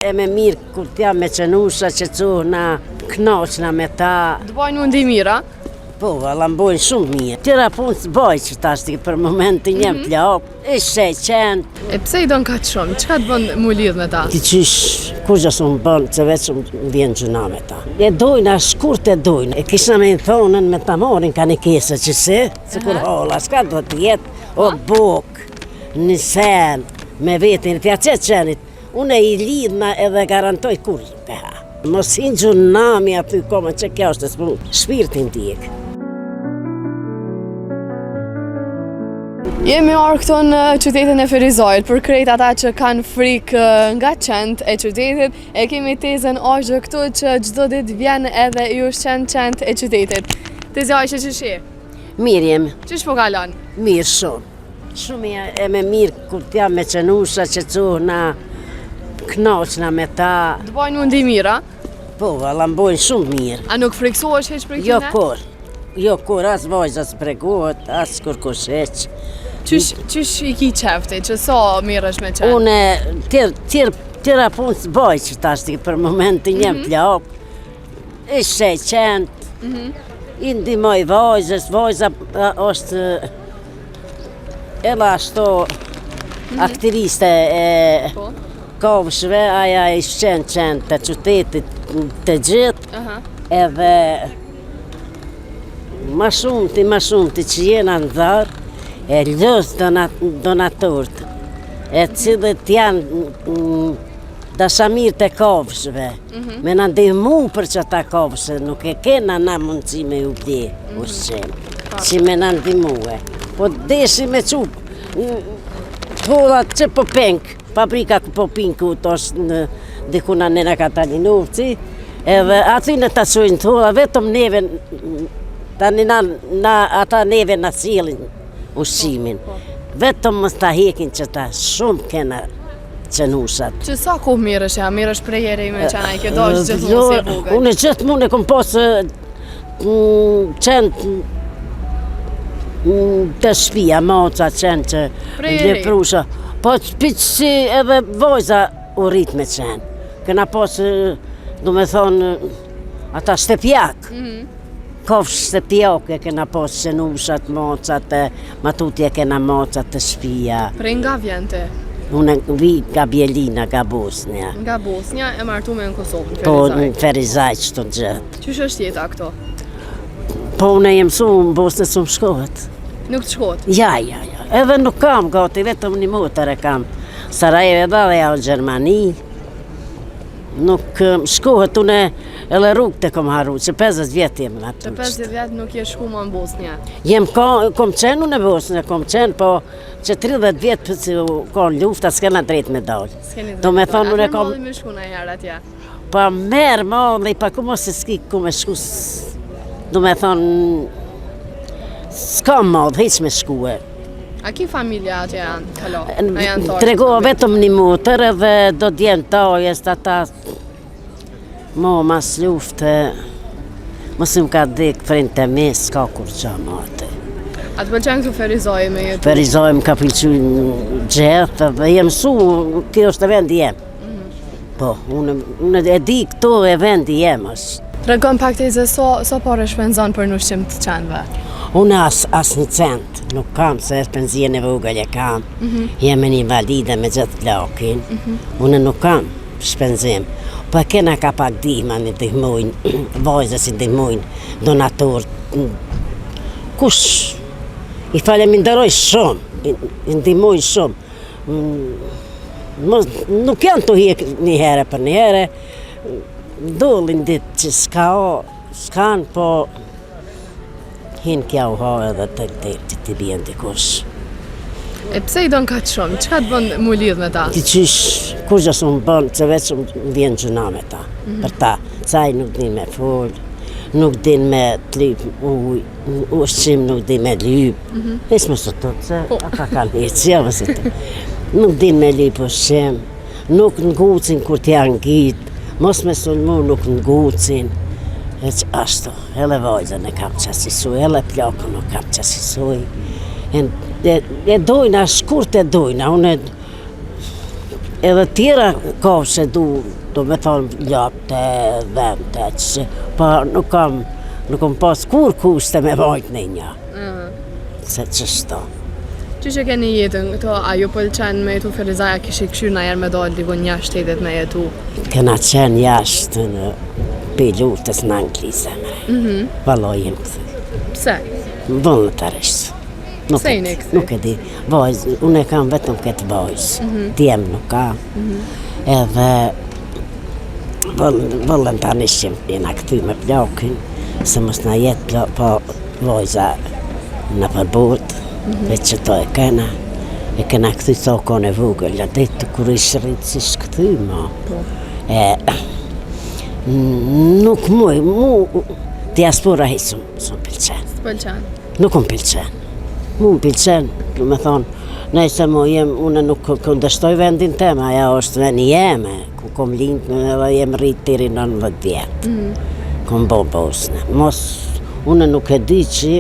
E me mirë kur t'jam me qenusha që cuhna, knaqna me ta. Të bajnë unë di mira? Po, alla mbojnë shumë mirë. Tjera punë të baj që tashti për momentin jem plak, ishte qenë. E pse i donë kaq shumë? Çka të bën mu lidh me ta? Ti qysh, kur gjës unë bënë, që veç unë vjen gjuna me ta. E dojnë, a shkurt e dojnë. E kishna me i thonën me ta morin ka një kese që se kur hola, s'ka do t'jetë, o buk, një sen, me vetin, t'ja qëtë qenit. Unë e i lidhna edhe garantoj kur të ha. Mos hinë gjunami aty kome që kjo është shpirtin t'jek. Jemi orë këto në qytetin e Ferizajt, për krejt ata që kanë frikë nga qend e qytetit, e kemi tezën ashtë këtu që gjdo dit vjen edhe ju shqen qend e qytetit. Tezja është që shi? Mirë jemi. Qish po kalon? Mirë shumë. Shumë e me mirë kur t'jam me qenusha që cuhna, knaqna me ta. Të bajnë unë di mira? Po, alla mbojnë shumë mirë. A nuk friksohesh heq për këtine? Jo kur, as vajza s'pregohet, as kur kush heq. Qysh i ki qefti, që so mirësh me qenë? Une, tjera punë të baj që tashti për momentin jem plak, ishte qenë, i ndimoj vajzës, vajza është ela ashto aktiviste e kofshve, aja i qenë të qytetit të gjithë, edhe ma shumë të që jena në dharë, e lësë donatorët, e cilët janë dashamir të kofshve, me në ndihmu për që ta kofshve, nuk e kena na mundësi me u bje, ushqem, që me në ndihmue. Po deshi me qupë, thodat që po pengë, fabrika po pinku të është në dikuna nëna Katalinovci, edhe aty në të qojnë thoda, vetëm neve, ata neve në cilin ushqimin, vetëm më të hekin që ta shumë kena qenushat. Që sa ku mirësh ja, mirësh prejere i me qena i këdo është gjithmonë si vogël? Unë gjithmonë e kom posë qenë të shpia, moca qenë që leprusha. Po piqë si edhe vojza u rrit me qenë. Këna posë, du me thonë, ata shtepjak. Kofsh shtepjake këna posë qenushat, mocat, matutje këna mocat të shpia. Prej nga vjen ti? Unë vi nga Bjelina, nga Bosnja. Nga Bosnja e martume në Kosovë, në Ferizaj? Po, në Ferizaj që të gjithë. Qysh është jeta këto? Po, unë e jemësu në Bosnë së më shkohet. Nuk të shkohet? Ja. Edhe nuk kam gati, vetëm një motër e kam. Sarajeva dhe ja o Gjermani. Nuk shkohet, unë edhe rrugë të kom haru, që 50 vjetë jem në atë. Të 50 vjetë nuk je shku më në Bosnja? Kom qenë unë e Bosnja, kom qenë, po që 30 vjetë për që ka në lufta, s'kena drejt me dalë. S'keni drejt me dalë, a në madhi me shku në herë atje? Pa merë madhi, pa ku mos e s'ki ku me shku, do me thonë, s'ka madhi, heq me shkue. A ki familja atje janë, kalo? Tregoha vetëm një motër edhe do t'jenë tajes të ata mo mas luftë, mos më ka dikë frejnë të me, s'ka kur qanë atë. A të pëlqenë këtu Ferizaj me jetu? Ferizaj më ka pëlqy gjithë dhe jem su, kjo është e vendi jem. Po, unë e di këto e vendi jem është. Tregon pak të izë, so pare shpenzon për në ushqim të qenëve? Unë as një cent, nuk kam, se shpenzien e vogël e kam. Jem e një valide me gjithë plakin. Unë nuk kam shpenzim. Po kena ka pak dihma në dihmojnë, vajzës i dihmojnë, donatorët. Kush? I faleminderoj shumë, i ndihmojnë shumë. Nuk janë të hek një herë për një herë. Dollin ditë që s'kanë, po hinë kja u ha edhe të t'i bjen dikush. E pse i donë kaq shumë? Qka të bën mu lidh me ta? Ti qysh, kur gjës unë bënë, që veç unë vjen gjuna me ta. Për ta, caj nuk din me full, nuk din me t'lip ushqim, nuk din me lyp. Nisë më së të të, ata kanë heqë, ja më së të. Nuk din me lyp ushqim, nuk ngucin kur t'ja ngit, mos me sulmu nuk ngucin. E që ashtu, hele vajzën e kam qasisuj, hele plakën nuk kam qasisuj. E dojna, shkurt e dojna, unë edhe tjera kofshe do me thonë ljapte, dhente, që po nuk kam pas kur kushte me vajt në një. Se qështo. Që që keni jetën këto, a ju pëlqen me jetu Ferizaja, kishi këshyrë na jerë me dojë digon jashtë shtetit me jetu? Kena qenë jashtë në pilutës në Anglizë, valo jem këthë. Pse? Vëllëtarisht. Pse i ne këthi? Nuk e di. Vajzë, unë e kam vetëm këtë vajzë. Djem nuk kam. Edhe vëllëtarisht jena këty me plokin, se mos na jetë po vajza në përbut, veç që to e kena këty thokon e vogël, a ditë kur ishë rritë si shkëty, ma. Nuk mu diaspora hisë më pëlqen. Pëlqen? Nuk më pëlqen. Mu më pëlqen, du me thonë, nëjse mo une nuk këndështoj vendin tema, aja është vendi jeme, ku kom lindë edhe jem rritë tiri 19 vjetë. Kom bo Bosnë. Mos, une nuk e di që,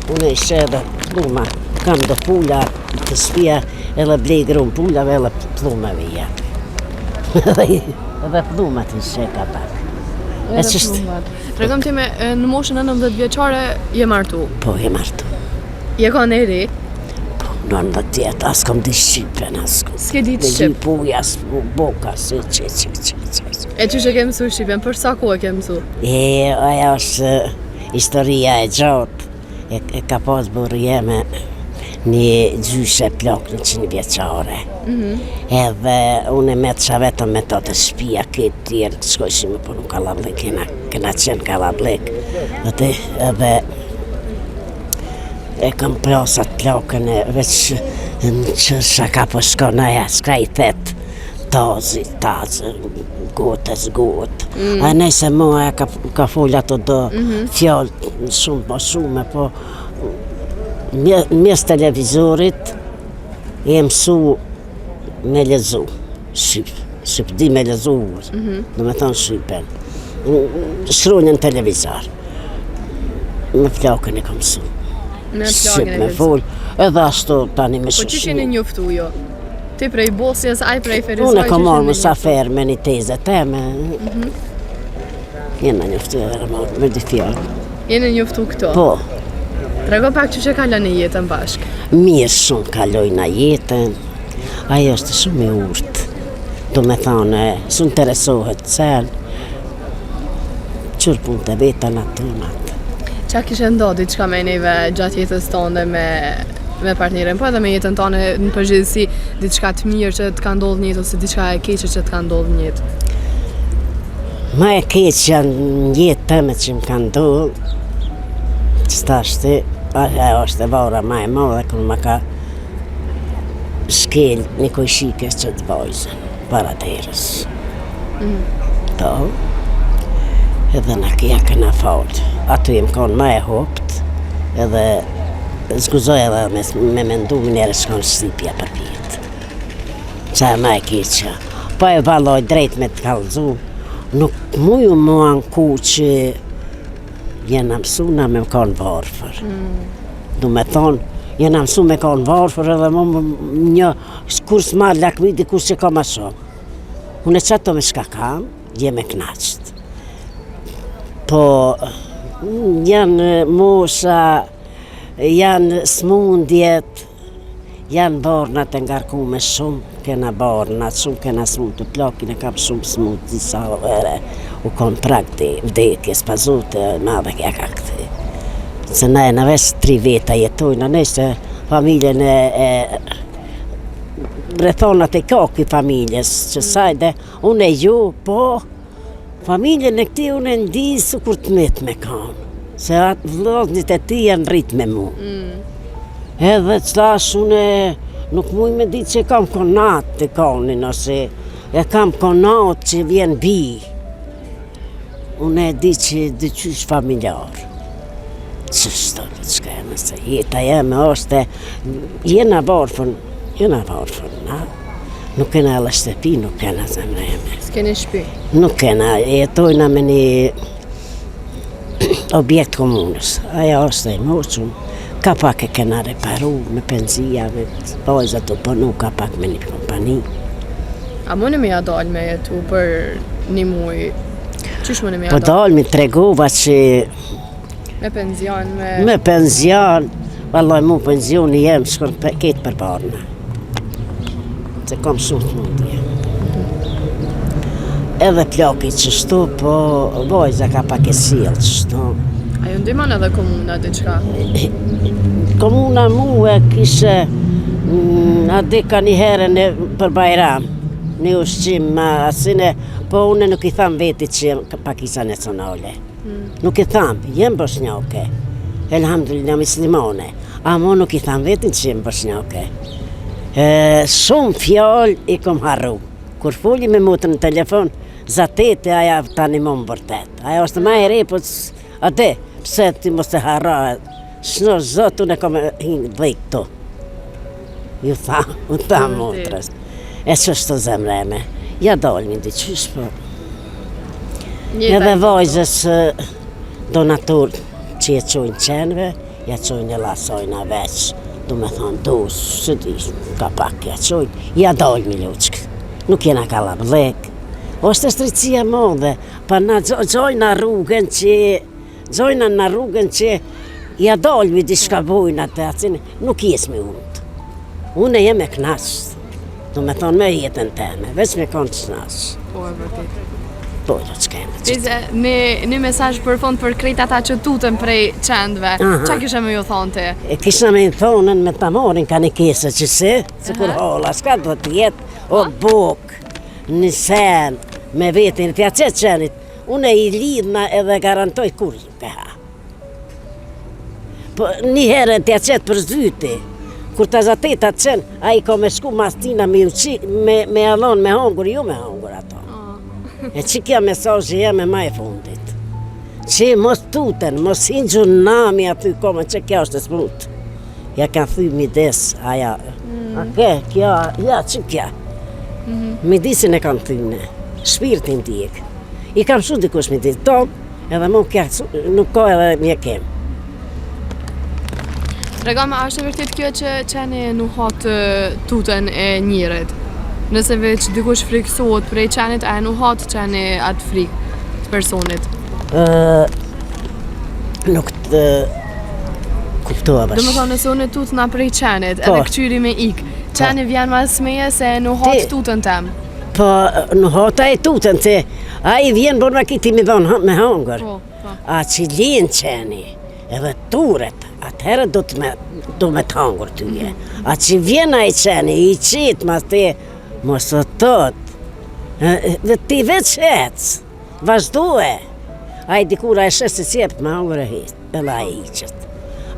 une ishe edhe pluma, kam do pula të shpia, edhe blejgru në pullave edhe plumave jetë. Edhe plumat ishe ka pak. Edhe plumat. Tregom ti me në moshën 19 vjeçare je martu. Po, je martu. Je ka në eri? Po, 19 vjetë, as kom di Shqipen, as kom. S'ke di Shqip? Dhe puja, boka, që. E që ke mësu Shqipen, për sa kohë ke mësu? Aja është historia e gjatë, e ka pas burë jeme një gjyshe plak 100 vjeçare. Edhe unë me të vetëm me të shpia këtë tjerë të shkojshime, po nuk Kalablek, kena qenë Kalablek. Edhe e kam plasat plakën e veç në që shaka po shkonaja, s'ka i thetë tazë, gotës. A nëjse mua e ka folja të do fjallë shumë, po mjes televizorit e mësu me lezu Shqip, di me lezu do me thonë Shqipen shkrujnë në televizor me plakën e kam mësu Shqip me fol edhe ashtu tani me Po që sheni njoftu jo? Ti prej Bosnjës, aj prej Ferizaj? Unë e kam marrë musafer me një teze teme jena njoftu edhe me di fjallë. Jene njoftu këto? Po. Trego pak që kalon në jetën bashkë. Mirë shumë kaloj në jetën. Ajo është shumë e urtë. Do me thonë, së interesohet sen. Qërë punë të vetën atë. Qa kishe ndo diçka me neve gjatë jetës tonë me partnerin, po edhe me jetën tonë në përgjithësi diçka të mirë që të ka ndodhë njëtë ose diçka e keqe që të ka ndodhë njëtë? Ma e keqja në jetë tëme që më ka ndodhë, qëtashti, ajo është e vara ma e madhe, kërë ma ka shkel një kojshikës që të vajzën, para terës. To, edhe në kja këna falë. Ato jem konë ma e hopt, edhe zguzoj edhe me mendu njerë shkonë shqipja për pjetë. Qa e ma e keqja. Po e valoj drejt me të kalëzu, nuk muju mua në ku që jena mësuna me më konë varfër. Du me thonë, jena mësu me konë varfër edhe më një kurs ma lakmiti, kurs që ka ma shumë. Unë e qato me shka kam, jem e knaqët. Po, janë mosha, janë smundjet, janë bornat e ngarkume shumë, kena bornat, shumë kena smund të plakin e kam shumë smund, disa vere, u konë prakti, vdekjes, pazute, madhe kja ka këti. Se na e në vesh 3 veta jetojnë, në nështë familjen e rethonat e koki familjes, që sajde, unë e ju, po, familjen e këti unë e ndisë kur të met me kanë. Se atë vloznit e ti janë rritë me mu. Edhe qëtash unë nuk muj me ditë që kam konat të konin, ose e kam konat që vjen bi. Unë e di që dyqysh familjarë. Qështë të qëka e nëse jeta jeme është, jena varfën, na. Nuk kena edhe shtëpi, nuk kena zemre jeme. S'keni shpi? Nuk kena, jetojna me një objekt komunës. Aja është e moqëm, Ka pak e kena reparu me penzia, me vajza të punu ka pak me një kompani. A më në me ja dalë me jetu për një muj? Qysh më në me ja Po dalë? dalë mi tregova që Me penzion, me penzion, vallaj mu penzioni jem shkon ketë për barna. Se kam shumë të mundje. Edhe plaki që shtu, po vajza ka pak e sjellë që shtu. A ju ndihmon edhe komuna diçka? Komuna mu e kishe adi ka një herën për Bajram, një ushqim, asine, po une nuk i tham veti që jem Pakistan nacionale. Nuk i tham, jem bosnjake, elhamdulillah muslimane, amo nuk i tham vetin që jem bosnjake. Shumë fjallë i kom harru. Kur folji me mutën në telefon, zatete aja tani më më vërtet. Aja është ma e re, po ade, pse ti mos të harra, shno zotu në kom hinë dhejk to. Ju tha motrës. E që është të zemreme, ja dolmi di qysh, po. Edhe vajzës donatur që je qojnë qenve, ja qojnë e lasojnë a veç. Du me thonë, së di, ka pak ja qojnë, ja dolmi luqk. Nuk jena ka lablek. Oste shtricia modhe, pa na gjojna rrugën që ja dolmi di shka bujnë atë, atësine, nuk jes me undë. Une jem e knasht. Du me thonë me jetën teme, veç me konë të knasht. Po, e vërtet. Po, do të shkeme. Vize, një mesazh për fond për krejt ata që tutën prej qendve. Qa kishe me ju thonë ti? E kisha me thonën me ta morin ka një kese që se kur hola, shka do të jetë, o buk, një sen, me vetin, tja qëtë qenit, une i lidhna edhe garantoj kur ke ha. Po një herë tja qëtë për zyti, kur të zatet atë qenë, a i ka me shku mastina me adhon me hongur, ju me hongur ato. E që kja mesazhi jeme ma e fundit. Që mos tuten, mos hinxu nami aty kome që kja është e smut. Ja kanë thy mides, aja. A ke, kja, ja që kja. Midisin e kanë thyne, shpirtin tjek. I kam shu dikush midis, tom, edhe mu kja, nuk ka edhe mje kem. Regame, është e vërtet kjo që qeni nuk hatë tutën e njirit? Nëse veç dikush friksohet prej qenit, a e nuk hatë qeni atë frikë të personit? Nuk të kuptoha bash. Do më thonë, nëse unë tutë nga prej qenit, edhe këqyri me ikë, qeni vjen mas meje se nuk hatë tutën tem. Po, nuk hatë a e tutën, se a i vjen bërë ma kiti me dhonë me hangër. A që linë qeni, edhe turet, atëherë do me të hangër tyje. A që vjen a i qeni, i qitë mas te, mos o tëtë, dhe ti veç hecë, vazhdoj. A i dikura e shesë si jepë me hangër e hitë, edhe a i qëtë.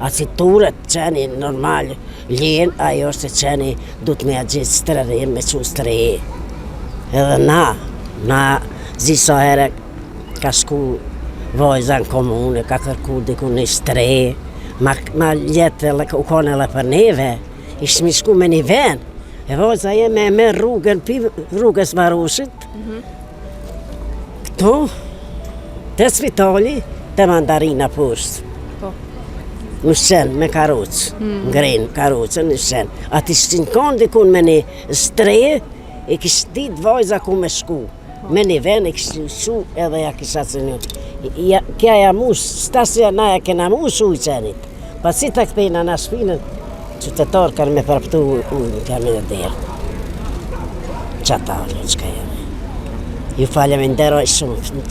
A që turet qeni normal, linë, a i është qeni du të me a gjithë strerim, me që strejë. Edhe na zisa herë ka shku vajza në komune, ka kërku diku një strejë, ma ljetë u kone edhe për neve, ishtë mi shku me një ven. E vajza jeme me rrugën, rrugës Marushit, këtu, te spitali, te mandarina poshtë. Në shenë me karucë, ngrenë karucën në shenë. A ti shtin konë dikun me një streje, e kishtë ditë vajza ku me shku. Me një ven e kishtë shu edhe ja kisha të një. Kja ja mush, stasja na ja kena mush u i qenit. Pasi të këthejna na shpinën, qytetarë kanë me përptu ujnë, kanë me në derë. Qata alë, që ka jemi. Ju faleminderoj shumë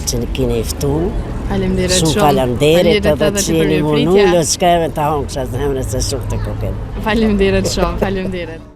që në kini iftu. Faleminderit shumë. Shumë faleminderit edhe që jeni më nullë, që ka jemi të hongë, që asë në hemre se shumë të koken. Faleminderit shumë, faleminderit.